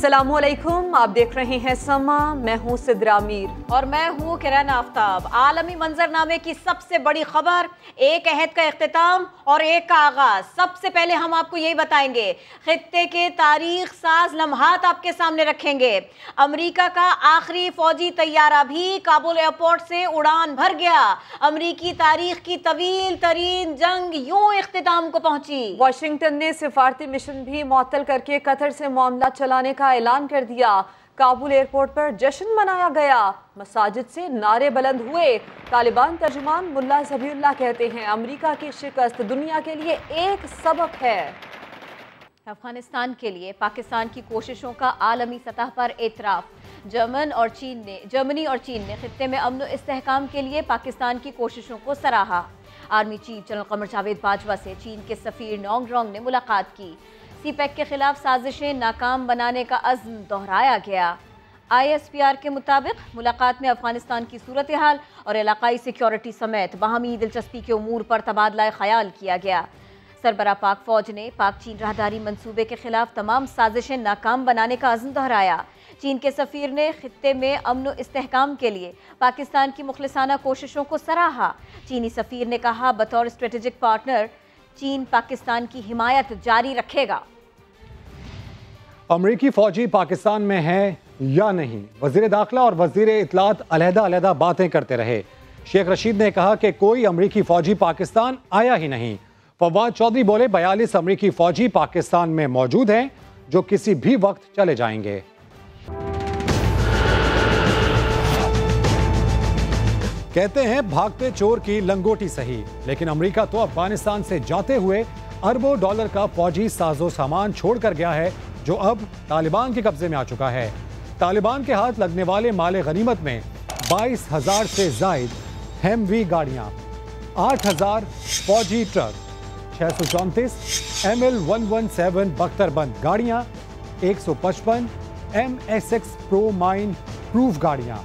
अस्सलामुअलैकुम, आप देख रहे हैं समा। मैं हूं सिद्रा मीर और मैं हूं किरण आफ्ताब। आलमी मंजरनामे की सबसे बड़ी खबर, एक अहद का इख्तिताम और एक का आगाज। सबसे पहले हम आपको यही बताएंगे, खित्ते के तारीख साज लम्हात आपके सामने रखेंगे। अमेरिका का आखिरी फौजी तैयारा भी काबुल एयरपोर्ट से उड़ान भर गया। अमेरिकी तारीख की तवील तरीन जंग यूं इख्तिताम को पहुंची। वाशिंगटन ने सिफारती मिशन भी मुअत्तल करके कतर से मामला चलाने का ऐलान कर दिया। काबुल एयरपोर्ट पर जश्न मनाया गया, मसाजिद से नारे बुलंद हुए। तालिबान तर्जुमान मुल्ला ज़बीउल्लाह कहते हैं, अमेरिका की शिकस्त दुनिया के लिए एक सबक है। अफगानिस्तान के लिए पाकिस्तान की कोशिशों का आलमी सतह पर एतराफ़। जर्मनी और चीन ने खित्ते में अमन और इस्तेहकाम के लिए पाकिस्तान की कोशिशों को सराहा। Army chief general Qamar Javed Bajwa से चीन के सफ़ीर नोंग रोंग ने मुलाकात की। सीपैक के खिलाफ साजिशें नाकाम बनाने का अज़्म दोहराया गया। ISPR के मुताबिक मुलाकात में अफगानिस्तान की सूरत हाल और इलाकाई सिक्योरिटी समेत बाहमी दिलचस्पी के उमूर पर तबादला ख्याल किया गया। सरबरा पाक फौज ने पाक चीन राहदारी मंसूबे के खिलाफ तमाम साजिशें नाकाम बनाने का अज़्म दोहराया। चीन के सफ़ीर ने खित्ते में अमन और इस्तेहकाम के लिए पाकिस्तान की मुखलिसाना कोशिशों को सराहा। चीनी सफ़ीर ने कहा, बतौर स्ट्रेटेजिक पार्टनर चीन पाकिस्तान की हिमायत जारी रखेगा। अमरीकी फौजी पाकिस्तान में हैं या नहीं, वज़ीर दाखिला और वज़ीर इत्तलात अलहदा बातें करते रहे। शेख रशीद ने कहा कि कोई अमरीकी फौजी पाकिस्तान आया ही नहीं। फवाद चौधरी बोले, 42 अमरीकी फौजी पाकिस्तान में मौजूद हैं जो किसी भी वक्त चले जाएंगे। कहते हैं भागते चोर की लंगोटी सही, लेकिन अमेरिका तो अफगानिस्तान से जाते हुए अरबों डॉलर का फौजी साजो सामान छोड़कर गया है, जो अब तालिबान के कब्जे में आ चुका है। तालिबान के हाथ लगने वाले माले गनीमत में 22,000 से जायद HMV गाड़ियां, 8,000 फौजी ट्रक, 634 ML117 बख्तरबंद गाड़ियां, 155 MSX प्रो माइन प्रूफ गाड़ियां,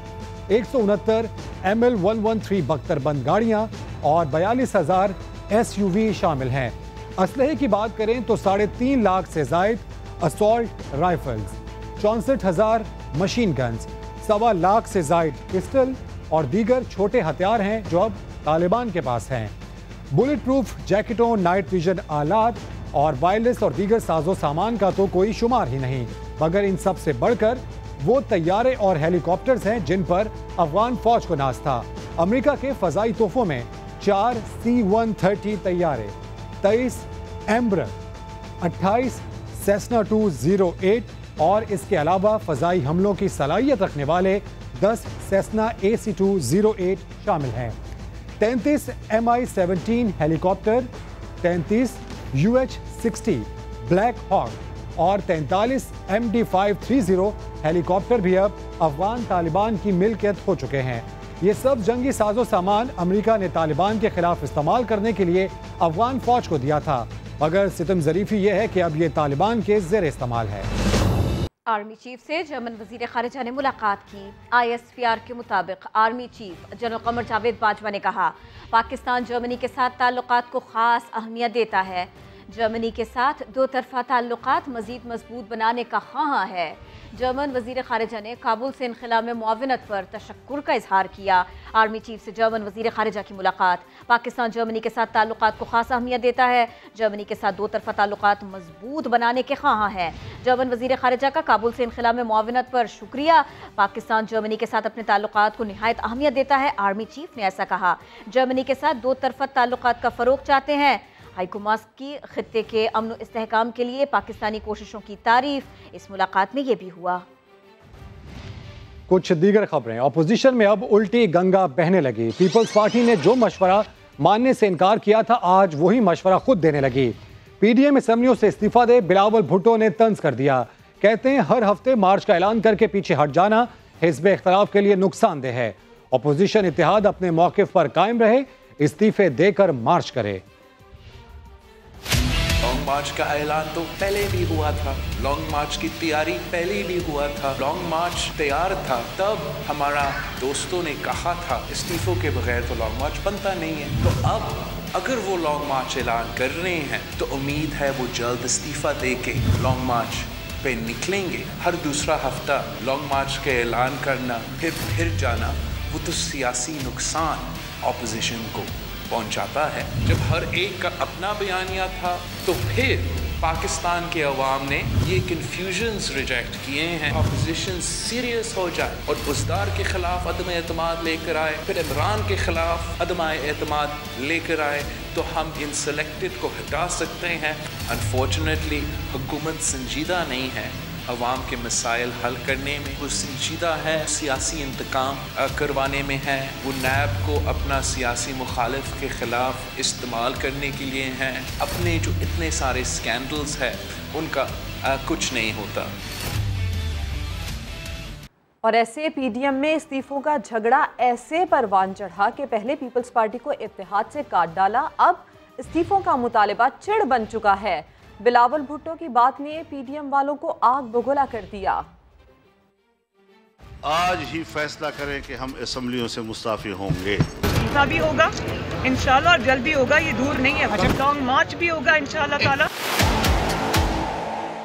169 ML113 बख्तरबंद गाड़ियां और 42,000 SUV शामिल हैं। असलहे की बात करें तो 3.5 लाख से जायद assault rifles, 64,000 machine guns, 1.25 lakh से जायद पिस्टल और दीगर छोटे हथियार हैं जो अब तालिबान के पास हैं। बुलेट प्रूफ जैकेटों, नाइट विजन आलात और वायरलेस और दीगर साजो सामान का तो कोई शुमार ही नहीं, मगर इन सब से बढ़कर वो तैयारे और हेलीकॉप्टर्स हैं जिन पर अफगान फौज को नाज था। अमेरिका के फजाई तोहफों में 4 C-130 तैयारे, 23 एम्ब्रर, 28 सेस्ना 208 और इसके अलावा फजाई हमलों की सलाहियत रखने वाले 10 सेस्ना AC-208 शामिल हैं। 33 Mi-17 helicopter, 33 UH-60 Black Hawk और 43 MD-530 हेलीकॉप्टर भी अब अफगान तालिबान की मिल्कियत हो चुके हैं। ये सब जंगी साजो सामान अमेरिका ने तालिबान के खिलाफ इस्तेमाल करने के लिए अफगान फौज को दिया था, मगर सितम ज़रीफ़ी यह है कि अब ये तालिबान के ज़ेर इस्तेमाल है। आर्मी चीफ से जर्मन वजीर खारिजा ने मुलाकात की। ISPR के मुताबिक army chief general Qamar Javed Bajwa ने कहा, पाकिस्तान जर्मनी के साथ ताल्लुकात को ख़ास अहमियत देता है। जर्मनी के साथ दो तरफ़ा ताल्लुकात मज़ीद मजबूत बनाने का ख्वाह है। जर्मन वज़ीर ख़ारिजा ने काबुल से इनख़ला में मुआवनत पर तशक्कुर का इजहार किया। आर्मी चीफ से जर्मन वज़ीर ख़ारिजा की मुलाकात, पाकिस्तान जर्मनी के साथ ताल्लुकात को ख़ास अहमियत देता है। जर्मनी के साथ दो तरफ़ा ताल्लुकात मजबूत बनाने के ख्वाह है। जर्मन वज़ीर ख़ारिजा का काबुल से इनख़ला में मुआवनत पर शुक्रिया। पाकिस्तान जर्मनी के साथ अपने ताल्लुकात को निहायत अहमियत देता है। आर्मी चीफ ने ऐसा कहा। जर्मनी के साथ दो तरफ़ा ताल्लुकात का फ़रोग़ चाहते हैं। हाईकमांड की खित्ते के अमन और इस्तेहकाम के लिए पाकिस्तानी कोशिशों की तारीफ। इस मुलाकात में ये भी हुआ। कुछ दीगर खबरें। अपोजिशन में अब उल्टी गंगा बहने लगी। पीपल्स पार्टी ने जो मशवरा मानने से इनकार किया था, आज वही मशवरा खुद देने लगी। PDM असम्बलियों से इस्तीफा दे बिलावल भुट्टो ने तंज कर दिया। कहते हैं हर हफ्ते मार्च का ऐलान करके पीछे हट जाना हिज़्ब इख्तिलाफ के लिए नुकसानदेह है। अपोजिशन इत्तेहाद अपने मौक़िफ़ पर कायम रहे, इस्तीफे देकर मार्च करे। लॉन्ग मार्च का ऐलान तो पहले भी हुआ था, लॉन्ग मार्च की तैयारी पहले भी हुआ था, लॉन्ग मार्च तैयार था, तब हमारा दोस्तों ने कहा था इस्तीफों के बगैर तो लॉन्ग मार्च बनता नहीं है। तो अब अगर वो लॉन्ग मार्च ऐलान कर रहे हैं तो उम्मीद है वो जल्द इस्तीफा दे के लॉन्ग मार्च पे निकलेंगे। हर दूसरा हफ्ता लॉन्ग मार्च का ऐलान करना फिर जाना, वो तो सियासी नुकसान ऑपोजिशन को पहुंचाता है। जब हर एक का अपना बयानिया था तो फिर पाकिस्तान के अवाम ने ये कन्फ्यूजन्स रिजेक्ट किए हैं। ऑपोजिशन सीरियस हो जाए और बुज़दार के खिलाफ अदम एतमाद लेकर आए, फिर इमरान के खिलाफ अदम एतमाद लेकर आए, तो हम इन सेलेक्टेड को हटा सकते हैं। अनफॉर्चुनेटली हुकूमत संजीदा नहीं है अवाम के मसाइल हल करने में, वो संजीदा है सियासी इंतकाम करवाने में है। वो नैब को अपना सियासी मुखालिफ के ख़िलाफ़ इस्तेमाल करने के लिए हैं। अपने जो इतने सारे स्कैंडल्स हैं उनका कुछ नहीं होता। और ऐसे पीडीएम में इस्तीफों का झगड़ा ऐसे परवान चढ़ा कि पहले पीपल्स पार्टी को इत्तेहाद से काट डाला, अब इस्तीफों का मुतालिबा चिढ़ बन चुका है। बिलावल भुट्टो की बात ने पीडीएम वालों को आग बगोला कर दिया। आज ही फैसला करें कि हम असेंबलियों से मुस्ताफी होंगे। इस्तीफा भी होगा इंशाल्लाह और जल्दी होगा, ये दूर नहीं है। लॉन्ग मार्च भी होगा इंशाल्लाह ताला।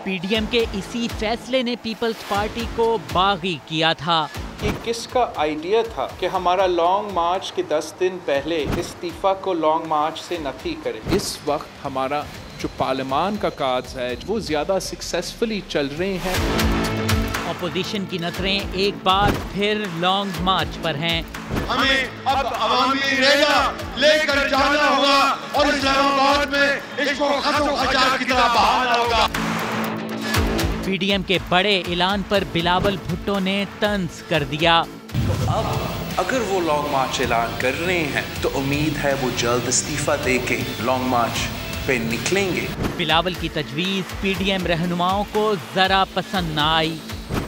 पीडीएम के इसी फैसले ने पीपल्स पार्टी को बागी किया था। कि किसका आइडिया था कि हमारा लॉन्ग मार्च के 10 दिन पहले इस्तीफा को लॉन्ग मार्च से नफी करें। इस वक्त हमारा जो पार्लियामान का काज है वो ज़्यादा सक्सेसफुली चल रहे हैं। ऑपोजिशन की नजरें एक बार फिर लॉन्ग मार्च पर हैं। हमें अब अवामी रैली लेकर जाना होगा और इस्लामाबाद में इसको खत्म खचार की तरह बहाना होगा। पीडीएम के बड़े ऐलान पर बिलावल भुट्टो ने तंज कर दिया। तो अब अगर वो लॉन्ग मार्च ऐलान कर रहे हैं तो उम्मीद है वो जल्द इस्तीफा दे के लॉन्ग मार्च पे निकलेंगे। बिलावल की तजवीज पीडीएम रहनुमाओं को जरा पसंद न आई।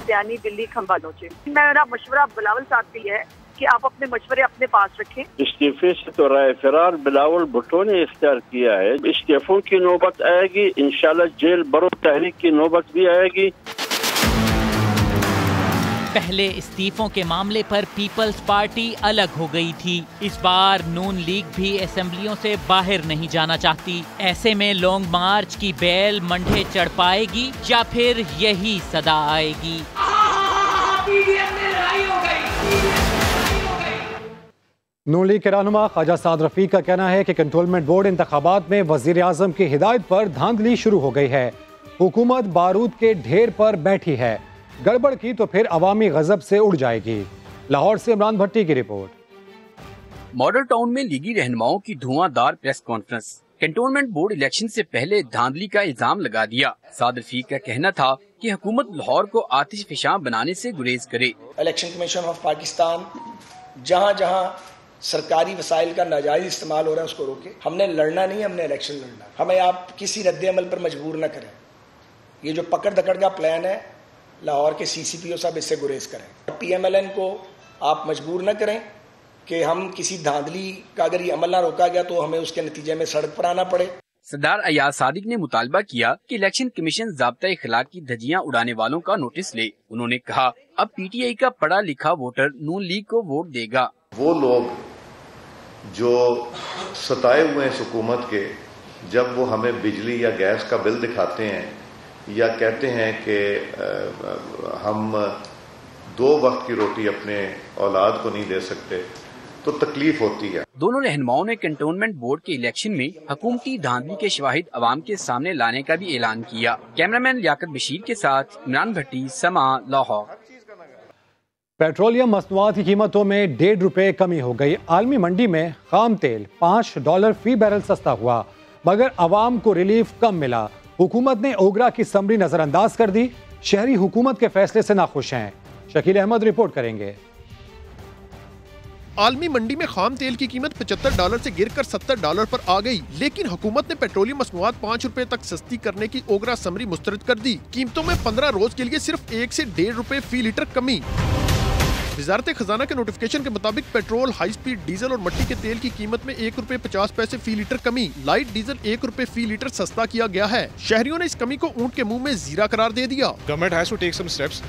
यानी दिल्ली खंबा नोचे, मेरा मशवरा बिलावल साहब के लिए है कि आप अपने मशवरे अपने पास रखें। इस्तीफे से तो राय फरार बिलावल भुट्टो ने इख्तियार किया है। इस्तीफों की नौबत आएगी, इंशाल्लाह जेल बरो तहरीक की नौबत भी आएगी। पहले इस्तीफों के मामले पर पीपल्स पार्टी अलग हो गई थी। इस बार नून लीग भी असेंबलियों से बाहर नहीं जाना चाहती। ऐसे में लॉन्ग मार्च की बेल मंडे चढ़ पाएगी या फिर यही सदा आएगी। नून लीग के रहनुमा ख्वाजा साद रफीक का कहना है कि कंटोनमेंट बोर्ड इंतखाबात में वजीर आजम की हिदायत पर धांधली शुरू हो गई है। हुकूमत बारूद के ढेर पर बैठी है, गड़बड़ की तो फिर अवामी गजब से उड़ जाएगी। लाहौर से इमरान भट्टी की रिपोर्ट। मॉडल टाउन में लीगी रहनुमाओं की धुआंधार press conference. Cantonment board election से पहले धांधली का इल्जाम लगा दिया। साद रफीक का कहना था कि हुकूमत लाहौर को आतिश फिशां बनाने से गुरेज करे। इलेक्शन कमीशन ऑफ पाकिस्तान जहाँ जहाँ सरकारी वसाइल का नाजायज इस्तेमाल हो रहा है उसको रोके। हमने लड़ना नहीं, हमने इलेक्शन लड़ना। हमें आप किसी रद्द अमल पर मजबूर न करें। ये जो पकड़ दकड़ का प्लान है, लाहौर के CCPO साहब इससे गुरेज करें। PMLN को आप मजबूर न करें कि हम किसी धांधली का अगर ये अमल ना रोका गया तो हमें उसके नतीजे में सड़क पर आना पड़े। सरदार अयाज सादिक ने मुतालबा किया कि इलेक्शन कमीशन ज़ाब्ता-ए-खिलाक की धज्जियां उड़ाने वालों का नोटिस ले। उन्होंने कहा अब PTI का पढ़ा लिखा वोटर नून लीग को वोट देगा। वो लोग जो सताए हुए हैं हुकूमत के, जब वो हमें बिजली या गैस का बिल दिखाते हैं या कहते हैं कि हम 2 वक्त की रोटी अपने औलाद को नहीं दे सकते, तो तकलीफ होती है। दोनों रहनुमाओं ने कंटोनमेंट बोर्ड के इलेक्शन में हुकूमती धांधली के शवाहिद अवाम के सामने लाने का भी ऐलान किया। कैमरामैन लियाकत बशीर के साथ इमरान भट्टी, समा, लाहौर। पेट्रोलियम मसनूआत की कीमतों में ₹1.5 कमी हो गई। आलमी मंडी में खाम तेल $5 फी बैरल सस्ता हुआ, मगर अवाम को रिलीफ कम मिला। हुकूमत ने ओगरा की समरी नजरअंदाज कर दी। शहरी हुकूमत के फैसले से नाखुश हैं। शकील अहमद रिपोर्ट करेंगे। आलमी मंडी में खाम तेल की कीमत $75 से गिरकर $70 पर आ गई, लेकिन हुकूमत ने पेट्रोलियम मसनूआत ₹5 तक सस्ती करने की ओगरा समरी मुस्तरद कर दी। कीमतों में 15 रोज के लिए सिर्फ $1 से ₹1.5 फी लीटर कमी। वजारत खजाना के नोटिफिकेशन के मुताबिक पेट्रोल, हाई स्पीड डीजल और मट्टी के तेल की कीमत में ₹1.50 फी लीटर कमी। लाइट डीजल ₹1 फी लीटर सस्ता किया गया है। शहरियों ने इस कमी को ऊंट के मुंह में जीरा करार दे दिया। Government has to take some steps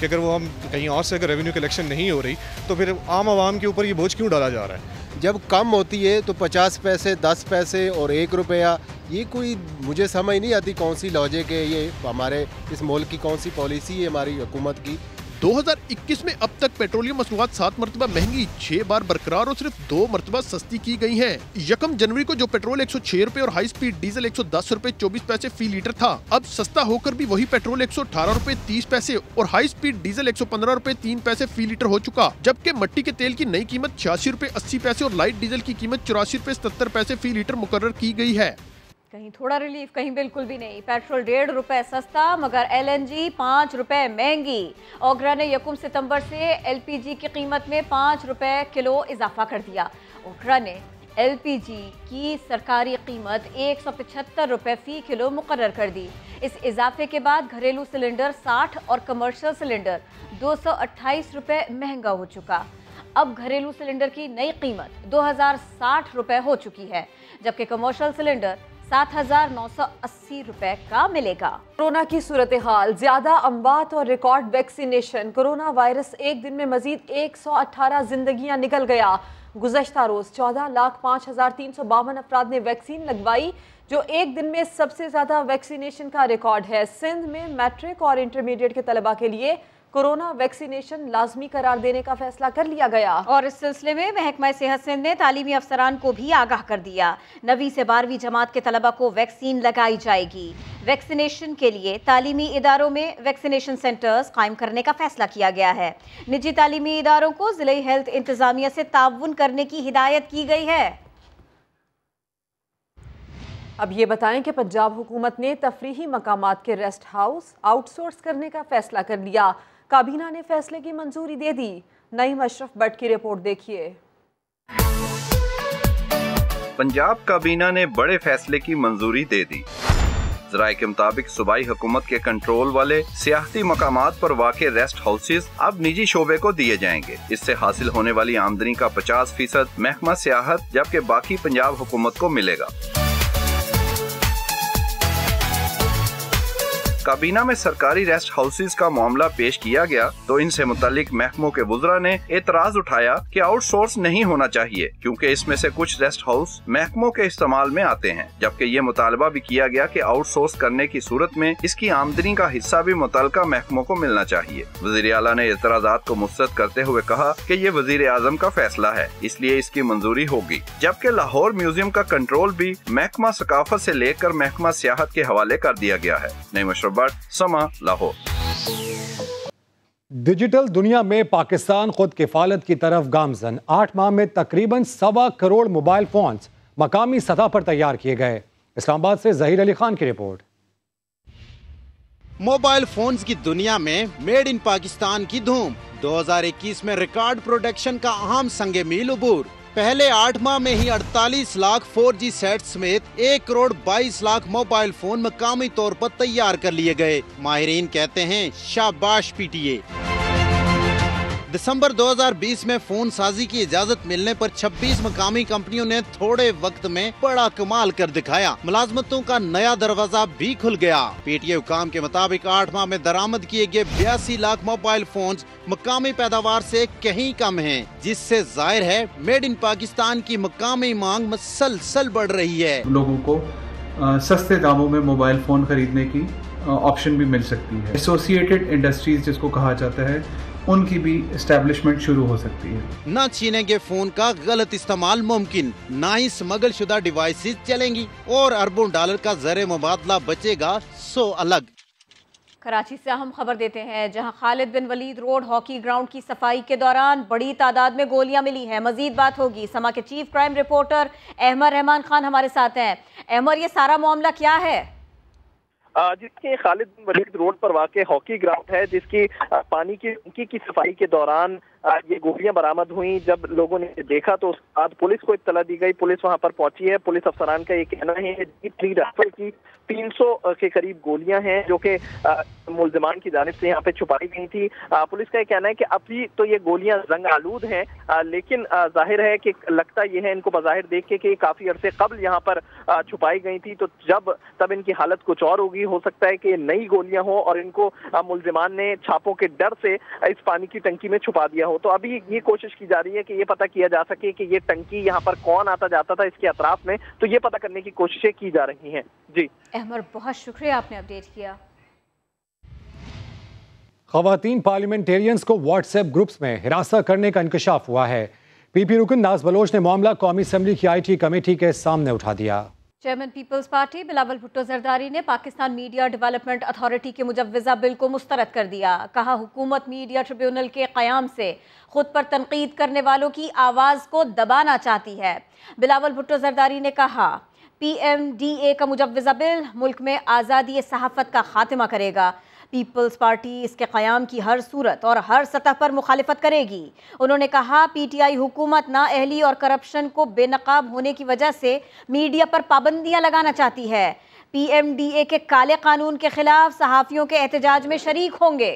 कि अगर वो हम कहीं और से अगर रेवेन्यू कलेक्शन नहीं हो रही तो फिर आम आवाम के ऊपर ये बोझ क्यों डाला जा रहा है। जब कम होती है तो 50 पैसे, 10 पैसे और 1 रुपया, ये कोई मुझे समझ नहीं आती कौन सी लॉजिक है, ये हमारे इस मुल्क की कौन सी पॉलिसी है हमारी हुकूमत की। 2021 में अब तक पेट्रोलियम मसनूआत 7 मरतबा महंगी, 6 बार बरकरार और सिर्फ 2 मरतबा सस्ती की गई हैं। 1 जनवरी को जो पेट्रोल 106 रुपए और हाई स्पीड डीजल 110 रुपए 24 पैसे फी लीटर था, अब सस्ता होकर भी वही पेट्रोल 118 रुपए 30 पैसे और हाई स्पीड डीजल 115 रुपए 3 पैसे फी लीटर हो चुका। जबकि मट्टी के तेल की नई कीमत 86 रुपए 80 पैसे और लाइट डीजल की कीमत 84 रुपए 77 पैसे फी लीटर मुकर्रर की गई है। कहीं थोड़ा रिलीफ, कहीं बिल्कुल भी नहीं। पेट्रोल 1.5 रुपए सस्ता मगर LNG 5 रुपए महंगी। ओगरा ने 1 सितंबर से LPG की कीमत में 5 रुपए किलो इजाफा कर दिया। ओगरा ने LPG की सरकारी कीमत 175 रुपए फी किलो मुकर्रर कर दी। इस इजाफे के बाद घरेलू सिलेंडर 60 और कमर्शियल सिलेंडर 228 रुपए महंगा हो चुका। अब घरेलू सिलेंडर की नई कीमत 2060 रुपए हो चुकी है, जबकि कमर्शियल सिलेंडर 7,980 रुपए का मिलेगा। कोरोना की सूरत हाल, ज्यादा अमवात और रिकॉर्ड वैक्सीनेशन। कोरोना वायरस एक दिन में मजीद 118 जिंदगियां निकल गया। गुज़श्ता रोज 14,05,352 अफराद ने वैक्सीन लगवाई, जो एक दिन में सबसे ज्यादा वैक्सीनेशन का रिकॉर्ड है। सिंध में मैट्रिक और इंटरमीडिएट के तलबा के लिए कोरोना वैक्सीनेशन लाजमी करार देने का फैसला कर लिया गया। और इस सिलसिले में महकमा सेहत सिंध ने तालीमी अफसरान को भी आगाह कर दिया। 9वीं से 12वीं जमात के तलबा को वैक्सीन लगाई जाएगी। वैक्सीनेशन के लिए तालीमी इदारों में वैक्सीनेशन सेंटर्स कायम करने का फैसला किया गया है। निजी तालीमी इदारों को जिले हेल्थ इंतजामिया से ताउन करने की हिदायत की गई है। अब ये बताएं कि पंजाब हुकूमत ने तफरीही मकामात के रेस्ट हाउस आउटसोर्स करने का फैसला कर लिया। काबीना ने फैसले की मंजूरी दे दी। नईम अशरफ भट्ट की रिपोर्ट देखिए। पंजाब काबीना ने बड़े फैसले की मंजूरी दे दी। ज़राए के मुताबिक सूबाई हुकूमत के कंट्रोल वाले सियाहती मकामात पर वाक़े रेस्ट हाउसेज अब निजी शोबे को दिए जाएंगे। इससे हासिल होने वाली आमदनी का 50% महकमा सियाहत, जबकि बाकी पंजाब हुकूमत को मिलेगा। काबीना में सरकारी रेस्ट हाउसेज का मामला पेश किया गया तो इनसे मुतालिक महकमों के वुज़रा ने एतराज उठाया कि आउटसोर्स नहीं होना चाहिए, क्योंकि इसमें से कुछ रेस्ट हाउस महकमों के इस्तेमाल में आते हैं। जबकि ये मुतालबा भी किया गया कि आउटसोर्स करने की सूरत में इसकी आमदनी का हिस्सा भी मुतल्लिका महकमों को मिलना चाहिए। वज़ीर आला ने एतराज़ात को मुस्तरद करते हुए कहा कि ये वज़ीर आज़म का फैसला है, इसलिए इसकी मंजूरी होगी। जबकि लाहौर म्यूजियम का कंट्रोल भी महकमा सकाफत से लेकर महकमा सियाहत के हवाले कर दिया गया है। नईम अशरफ भट्ट, समा, लाहौर। डिजिटल दुनिया में पाकिस्तान खुद किफालत की तरफ गामजन। 8 माह में तकरीबन 1.25 करोड़ मोबाइल फोन्स मकामी सतह पर तैयार किए गए। इस्लामाबाद से जहीर अली खान की रिपोर्ट। मोबाइल फोन्स की दुनिया में मेड इन पाकिस्तान की धूम। 2021 में रिकॉर्ड प्रोडक्शन का अहम संगे मील उबूर। पहले 8 माह में ही 48 लाख 4G सेट समेत 1 करोड़ 22 लाख मोबाइल फोन मकामी तौर पर तैयार कर लिए गए। माहिरीन कहते हैं शाबाश PTA। दिसंबर 2020 में फोन साजी की इजाजत मिलने पर 26 मकामी कंपनियों ने थोड़े वक्त में बड़ा कमाल कर दिखाया। मुलाजमतों का नया दरवाजा भी खुल गया। PTA हुकाम के मुताबिक 8 माह में दरामद किए गए 82 लाख मोबाइल फोन्स मकामी पैदावार से कहीं कम हैं, जिससे जाहिर है मेड इन पाकिस्तान की मकामी मांग मुसलसल बढ़ रही है। लोगों को सस्ते दामों में मोबाइल फोन खरीदने की ऑप्शन भी मिल सकती है। एसोसिएटेड इंडस्ट्रीज जिसको कहा जाता है, उनकी भी एस्टेब्लिशमेंट शुरू हो सकती है। न छीनेंगे फोन का गलत इस्तेमाल मुमकिन, न ही स्मगल शुदा डिवाइसेस चलेंगी और अरबों डॉलर का ज़र मुबादला बचेगा सो अलग। कराची से अहम खबर देते हैं, जहां खालिद बिन वलीद रोड हॉकी ग्राउंड की सफाई के दौरान बड़ी तादाद में गोलियां मिली हैं। मजीद बात होगी। समा के chief crime reporter Ahmar Rahman Khan हमारे साथ हैं। अहमर, ये सारा मामला क्या है? जिसके खालिद बिन वलीद रोड पर वाक़ हॉकी ग्राउंड है, जिसकी पानी की टंकी की सफाई के दौरान ये गोलियां बरामद हुई। जब लोगों ने देखा तो उसके बाद पुलिस को इत्तला दी गई। पुलिस वहां पर पहुंची है। पुलिस अफसरान का ये कहना है कि 300 के करीब गोलियां हैं, जो कि मुल्जिमान की जानिब से यहाँ पे छुपाई गई थी। पुलिस का ये कहना है कि अभी तो ये गोलियां जंग आलूद हैं, लेकिन जाहिर है कि लगता ये है इनको बज़ाहिर देख के कि काफी अरसे कबल यहाँ पर छुपाई गई थी, तो तब इनकी हालत कुछ और होगी। हो सकता है कि नई गोलियां हो और इनको मुल्जिमान ने छापों के डर से इस पानी की टंकी में छुपा दिया हो। तो अभी ये कोशिश की जा रही है कि ये पता किया जा सके कि ये टंकी यहाँ पर कौन आता जाता था इसके अतराफ में, तो ये पता करने की कोशिशें की जा रही हैं। जी अहमद, बहुत शुक्रिया, आपने अपडेट किया। खवातीन पार्लियामेंटेरियंस को व्हाट्सएप ग्रुप्स में हिरासत करने का इंकशाफ हुआ है। पीपी रुकन नाज बलोच ने मामला कौमी असम्बली की IT कमेटी के सामने उठा दिया। Chairman people's party Bilawal Bhutto Zardari ने पाकिस्तान मीडिया डेवलपमेंट अथॉरिटी के मुजव्वजा बिल को मुस्तरद कर दिया। कहा, हुकूमत मीडिया ट्रिब्यूनल के क़याम से खुद पर तनकीद करने वालों की आवाज़ को दबाना चाहती है। बिलावल भुट्टो जरदारी ने कहा, PMDA का मुजव्वजा बिल मुल्क में आज़ादी सहाफ़त का खात्मा करेगा। पीपल्स पार्टी इसके क़याम की हर सूरत और हर सतह पर मुखालिफत करेगी। उन्होंने कहा, PTI हुकूमत नाअहली और करप्शन को बेनकाब होने की वजह से मीडिया पर पाबंदियां लगाना चाहती है। PMDA के काले कानून के खिलाफ सहाफ़ियों के एहतजाज में शरीक होंगे।